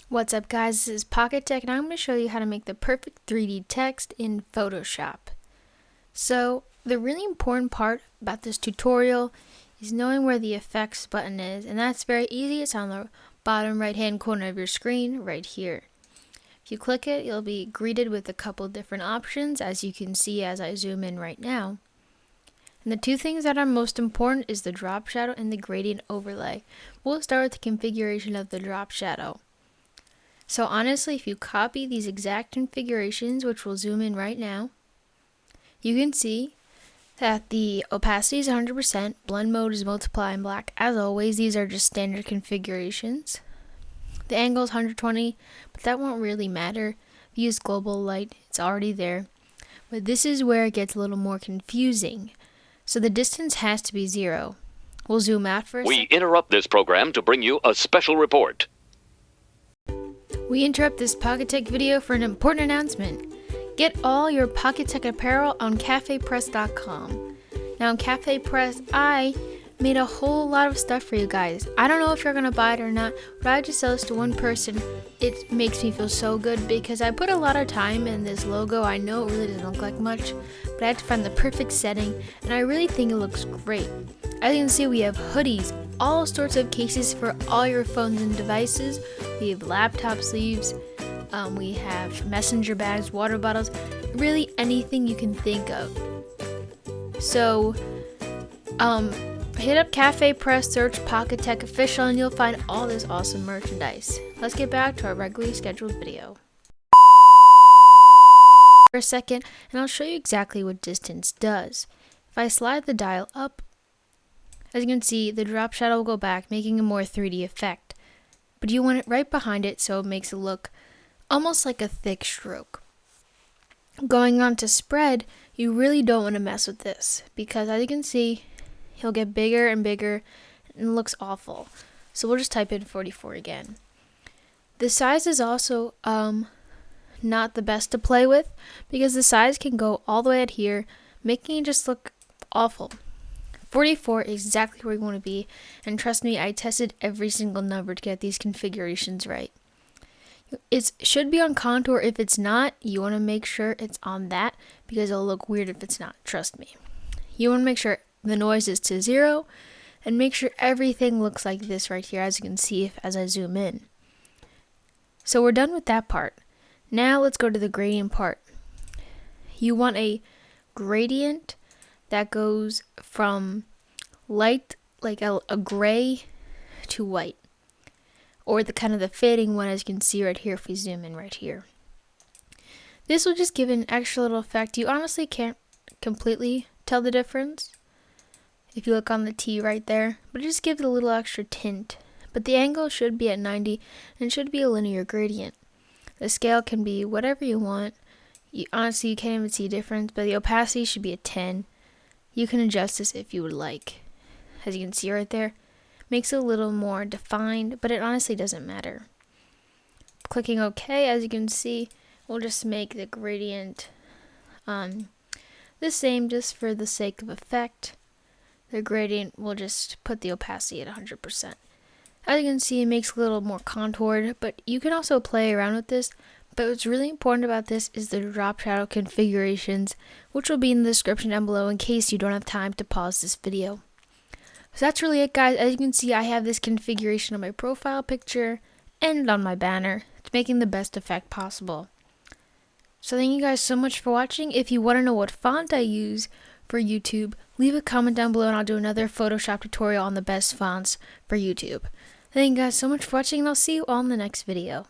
What's up guys, this is Pocket Tech and I'm going to show you how to make the perfect 3D text in Photoshop. So the really important part about this tutorial is knowing where the effects button is, and that's very easy. It's on the bottom right hand corner of your screen right here. If you click it, you'll be greeted with a couple different options, as you can see as I zoom in right now. And the two things that are most important is the drop shadow and the gradient overlay. We'll start with the configuration of the drop shadow. So honestly, if you copy these exact configurations, which we'll zoom in right now, you can see that the opacity is 100%, blend mode is multiply and black. As always, these are just standard configurations. The angle is 120, but that won't really matter. If you use global light, it's already there. But this is where it gets a little more confusing. So the distance has to be 0. We'll zoom out for a second. We interrupt this program to bring you a special report. We interrupt this Pocket Tech video for an important announcement. Get all your Pocket Tech apparel on cafepress.com. Now on Cafe Press, I made a whole lot of stuff for you guys. I don't know if you're going to buy it or not, but I just sell this to one person. It makes me feel so good because I put a lot of time in this logo. I know it really doesn't look like much, but I had to find the perfect setting, and I really think it looks great. As you can see, we have hoodies, all sorts of cases for all your phones and devices. We have laptop sleeves, we have messenger bags, water bottles, really anything you can think of. So, hit up Cafe Press, search Pocket Tech Official, and you'll find all this awesome merchandise. Let's get back to our regularly scheduled video. For a second, and I'll show you exactly what distance does. If I slide the dial up, as you can see, the drop shadow will go back, making a more 3D effect. But you want it right behind it so it makes it look almost like a thick stroke. Going on to spread, you really don't want to mess with this because as you can see, he'll get bigger and bigger and it looks awful. So we'll just type in 44 again. The size is also not the best to play with because the size can go all the way out here, making it just look awful. 44 is exactly where you want to be, and trust me, I tested every single number to get these configurations right. It should be on contour. If it's not, you want to make sure it's on that because it'll look weird if it's not, trust me. You want to make sure the noise is to 0 and make sure everything looks like this right here, as you can see as I zoom in. So we're done with that part. Now let's go to the gradient part. You want a gradient that goes from light, like a gray, to white, or the kind of the fading one, as you can see right here if we zoom in right here. This will just give an extra little effect. You honestly can't completely tell the difference if you look on the T right there, but it just gives it a little extra tint. But the angle should be at 90 and it should be a linear gradient. The scale can be whatever you want. Honestly, you can't even see a difference, but the opacity should be a 10. You can adjust this if you would like. As you can see right there, makes it a little more defined, but it honestly doesn't matter. Clicking OK, as you can see, we'll just make the gradient the same just for the sake of effect. The gradient, will just put the opacity at 100%. As you can see, it makes it a little more contoured, but you can also play around with this. But what's really important about this is the drop shadow configurations, which will be in the description down below in case you don't have time to pause this video. So that's really it, guys. As you can see, I have this configuration on my profile picture and on my banner. It's making the best effect possible. So thank you guys so much for watching. If you want to know what font I use for YouTube, leave a comment down below and I'll do another Photoshop tutorial on the best fonts for YouTube. Thank you guys so much for watching, and I'll see you all in the next video.